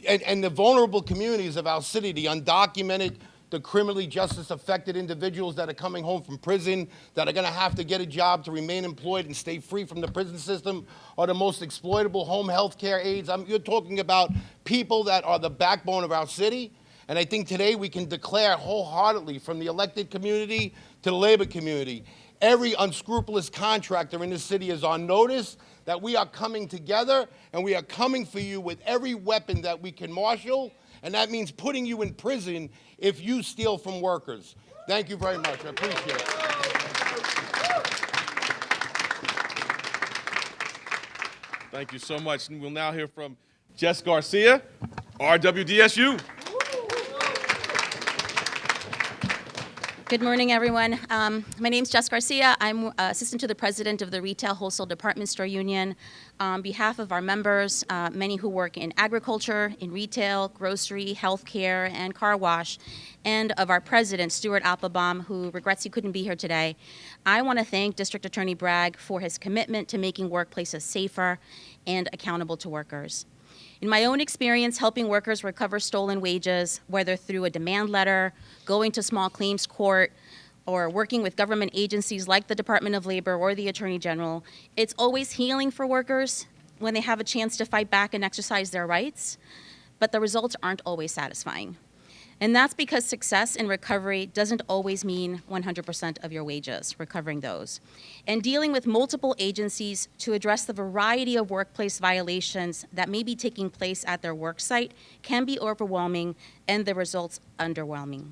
And the vulnerable communities of our city, the undocumented, the criminally justice-affected individuals that are coming home from prison, that are going to have to get a job to remain employed and stay free from the prison system, are the most exploitable home health care aides. You're talking about people that are the backbone of our city. And I think today we can declare wholeheartedly, from the elected community to the labor community, every unscrupulous contractor in this city is on notice that we are coming together and we are coming for you with every weapon that we can marshal. And that means putting you in prison if you steal from workers. Thank you very much. I appreciate it. Thank you so much. And we'll now hear from Jess Garcia, RWDSU. Good morning, everyone. My name's Jess Garcia. I'm assistant to the president of the Retail Wholesale Department Store Union. On behalf of our members, many who work in agriculture, in retail, grocery, healthcare, and car wash, and of our president, Stuart Applebaum, who regrets he couldn't be here today, I want to thank District Attorney Bragg for his commitment to making workplaces safer and accountable to workers. In my own experience helping workers recover stolen wages, whether through a demand letter, going to small claims court, or working with government agencies like the Department of Labor or the Attorney General, it's always healing for workers when they have a chance to fight back and exercise their rights, but the results aren't always satisfying. And that's because success in recovery doesn't always mean 100% of your wages, recovering those. And dealing with multiple agencies to address the variety of workplace violations that may be taking place at their work site can be overwhelming and the results underwhelming.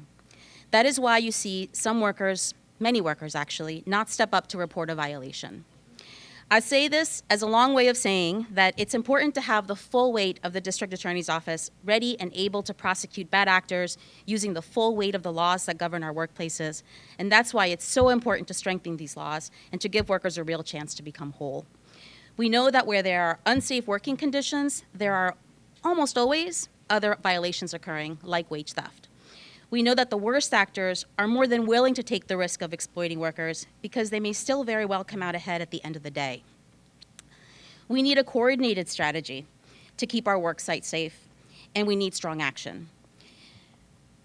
That is why you see some workers, many workers actually, not step up to report a violation. I say this as a long way of saying that it's important to have the full weight of the District Attorney's Office ready and able to prosecute bad actors using the full weight of the laws that govern our workplaces. And that's why it's so important to strengthen these laws and to give workers a real chance to become whole. We know that where there are unsafe working conditions, there are almost always other violations occurring, like wage theft. We know that the worst actors are more than willing to take the risk of exploiting workers because they may still very well come out ahead at the end of the day. We need a coordinated strategy to keep our work sites safe, and we need strong action.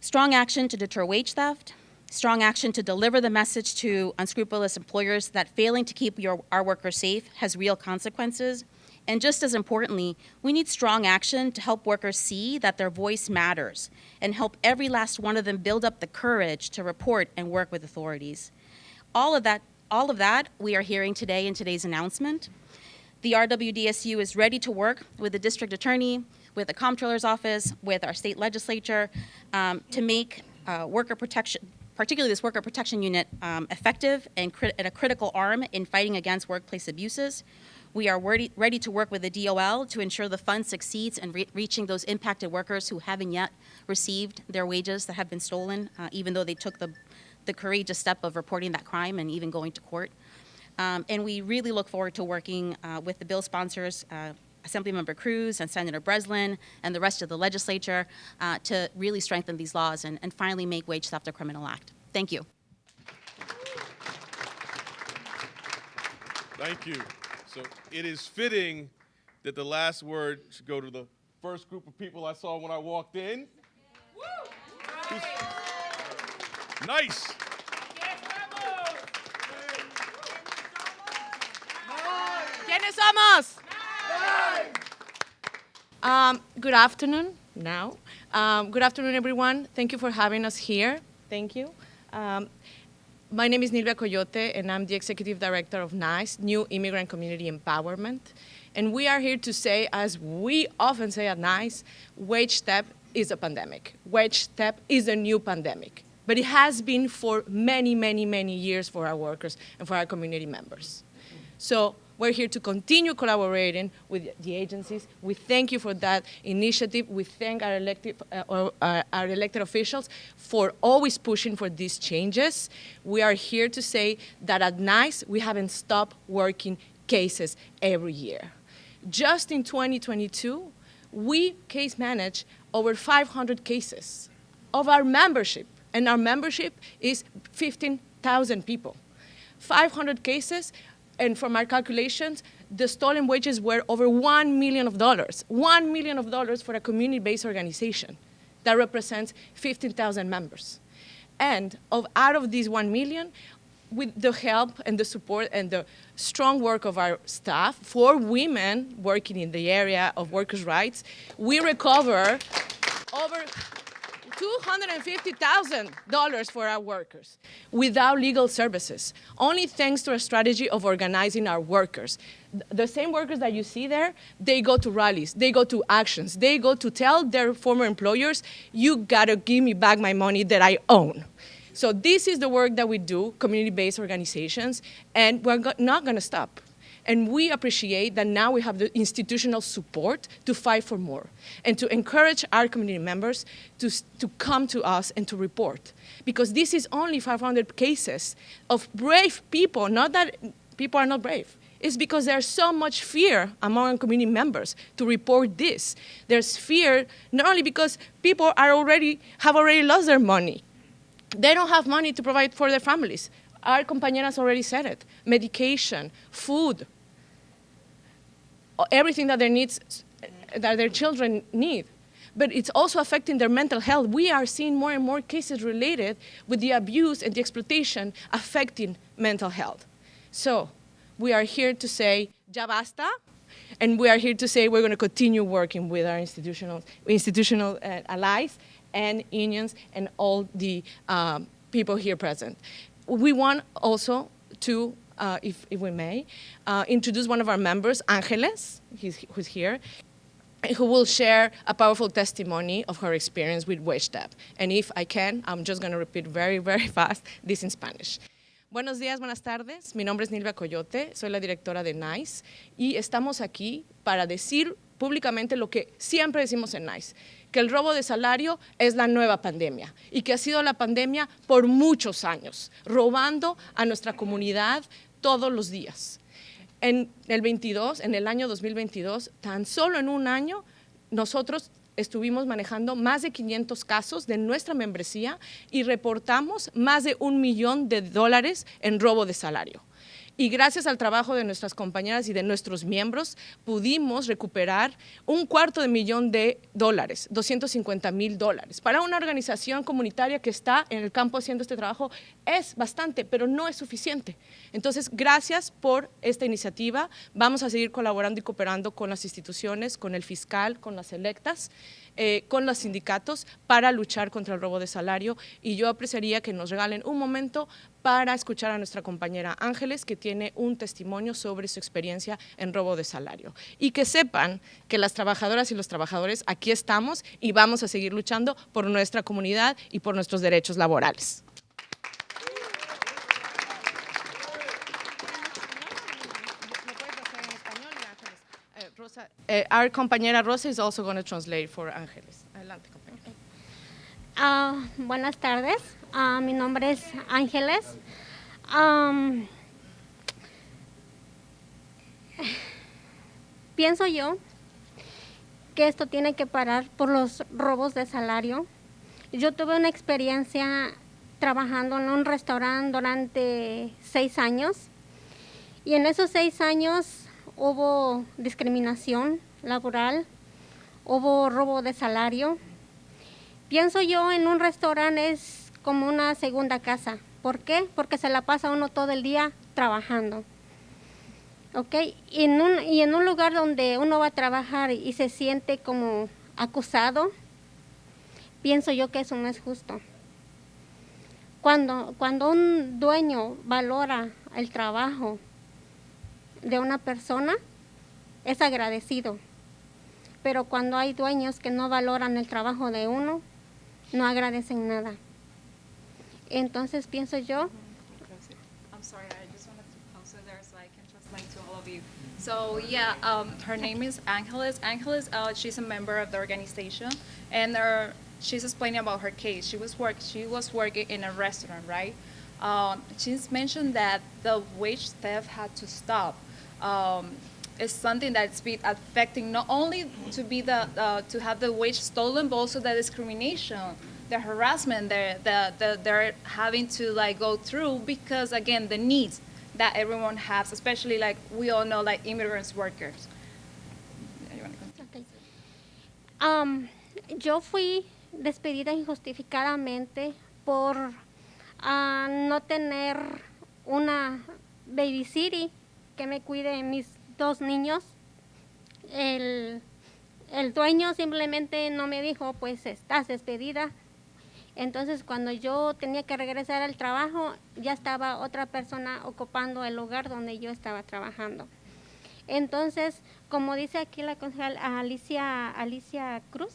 Strong action to deter wage theft, strong action to deliver the message to unscrupulous employers that failing to keep our workers safe has real consequences, And just as importantly, we need strong action to help workers see that their voice matters and help every last one of them build up the courage to report and work with authorities. All of that we are hearing today in today's announcement. The RWDSU is ready to work with the District Attorney, with the Comptroller's Office, with our state legislature to make worker protection, particularly this worker protection unit, effective and a critical arm in fighting against workplace abuses. We are ready to work with the DOL to ensure the fund succeeds in reaching those impacted workers who haven't yet received their wages that have been stolen, even though they took the courageous step of reporting that crime and even going to court. And we really look forward to working with the bill sponsors, Assemblymember Cruz and Senator Breslin and the rest of the legislature to really strengthen these laws and finally make wage theft a criminal act. Thank you. Thank you. So it is fitting that the last word should go to the first group of people I saw when I walked in. Nice. ¿Quiénes somos? Good afternoon now. Good afternoon, everyone. Thank you for having us here. Thank you. My name is Nilvia Coyote, and I'm the Executive Director of NICE, New Immigrant Community Empowerment. And we are here to say, as we often say at NICE, wage theft is a pandemic. Wage theft is a new pandemic. But it has been for many, many, many years for our workers and for our community members. So we're here to continue collaborating with the agencies. We thank you for that initiative. We thank our elected officials for always pushing for these changes. We are here to say that at NICE, we haven't stopped working cases every year. Just in 2022, we case managed over 500 cases of our membership, and our membership is 15,000 people. 500 cases. And from our calculations, the stolen wages were over $1 million. $1 million for a community-based organization that represents 15,000 members. And out of these 1 million, with the help and the support and the strong work of our staff, for women working in the area of workers' rights, we recover over $250,000 for our workers without legal services, only thanks to a strategy of organizing our workers. The same workers that you see there, they go to rallies, they go to actions, they go to tell their former employers, you gotta give me back my money that I own. So this is the work that we do, community-based organizations, and we're not gonna stop. And we appreciate that now we have the institutional support to fight for more and to encourage our community members to come to us and to report. Because this is only 500 cases of brave people, not that people are not brave. It's because there's so much fear among community members to report this. There's fear not only because people have already lost their money. They don't have money to provide for their families. Our compañeras already said it. Medication, food, everything that their children need. But it's also affecting their mental health. We are seeing more and more cases related with the abuse and the exploitation affecting mental health. So we are here to say, ya basta, and we are here to say we're going to continue working with our institutional allies and unions and all the people here present. We want also to if we may, introduce one of our members, Angeles, who's here, who will share a powerful testimony of her experience with wage theft. And if I can, I'm just going to repeat very, very fast this in Spanish. Buenos días, buenas tardes. Mi nombre es Nilvia Coyote, soy la directora de NICE, y estamos aquí para decir públicamente lo que siempre decimos en NICE, que el robo de salario es la nueva pandemia y que ha sido la pandemia por muchos años, robando a nuestra comunidad todos los días. En el año 2022, tan solo en un año, nosotros estuvimos manejando más de 500 casos de nuestra membresía y reportamos más de $1 millón en robo de salario. Y gracias al trabajo de nuestras compañeras y de nuestros miembros, pudimos recuperar $250,000, $250,000. Para una organización comunitaria que está en el campo haciendo este trabajo es bastante, pero no es suficiente. Entonces, gracias por esta iniciativa. Vamos a seguir colaborando y cooperando con las instituciones, con el fiscal, con las electas, con los sindicatos para luchar contra el robo de salario, y yo apreciaría que nos regalen un momento para escuchar a nuestra compañera Ángeles, que tiene un testimonio sobre su experiencia en robo de salario. Y que sepan que las trabajadoras y los trabajadores aquí estamos y vamos a seguir luchando por nuestra comunidad y por nuestros derechos laborales. Our compañera Rosa is also going to translate for Ángeles. Adelante, compañera. Buenas tardes, mi nombre es Ángeles. Pienso yo que esto tiene que parar por los robos de salario. Yo tuve una experiencia trabajando en un restaurante durante 6 años, y en esos 6 años hubo discriminación laboral, hubo robo de salario. Pienso yo en un restaurante es como una segunda casa. ¿Por qué? Porque se la pasa uno todo el día trabajando. ¿Ok? Y en un lugar donde uno va a trabajar y se siente como acusado, pienso yo que eso no es justo. Cuando un dueño valora el trabajo de una persona, es agradecido. Pero cuando hay dueños que no valoran el trabajo de uno, no agradecen nada. Entonces pienso yo. I'm sorry, I just wanted to pause it there so I can translate to all of you. So yeah, her name is Angeles. Angeles, she's a member of the organization, and she's explaining about her case. She was working in a restaurant, right? She's mentioned that the wage theft had to stop. It's something that's been affecting not only to have the wage stolen, but also the discrimination, the harassment that they're having to like go through, because again, the needs that everyone has, especially like we all know, like immigrants workers. Yo fui despedida injustificadamente por no tener una babysitter que me cuide mis 2 niños. El dueño simplemente no me dijo, pues estás despedida. Entonces cuando yo tenía que regresar al trabajo, ya estaba otra persona ocupando el lugar donde yo estaba trabajando. Entonces, como dice aquí la concejal Alicia Cruz,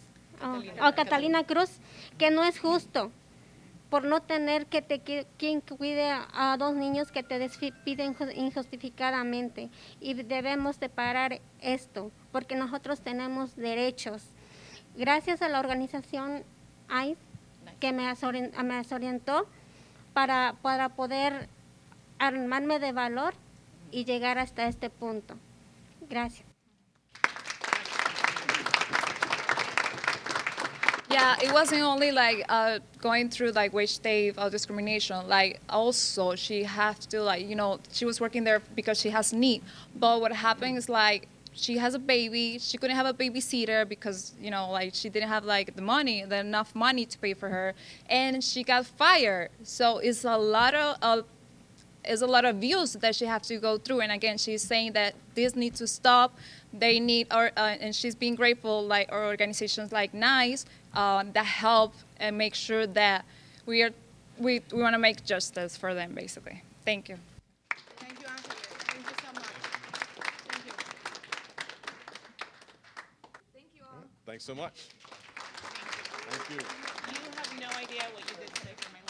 Catalina Cruz, que no es justo por no tener quien cuide a 2 niños que te despiden injustificadamente. Y debemos de parar esto, porque nosotros tenemos derechos. Gracias a la organización ICE, que me orientó para poder armarme de valor y llegar hasta este punto. Gracias. Yeah, it wasn't only like going through like wage theft or discrimination. Like also she has to like, you know, she was working there because she has need. But what happened is like she has a baby. She couldn't have a babysitter because, you know, like she didn't have like enough money to pay for her, and she got fired. So it's a lot of abuse that she has to go through. And again, she's saying that this needs to stop. They need and she's being grateful like our organizations like NICE that help and make sure that we want to make justice for them, basically. Thank you. Thank you, Ángeles. Thank you so much. Thank you. Thank you all. Thanks so much. Thank you. You have no idea what you did today for me.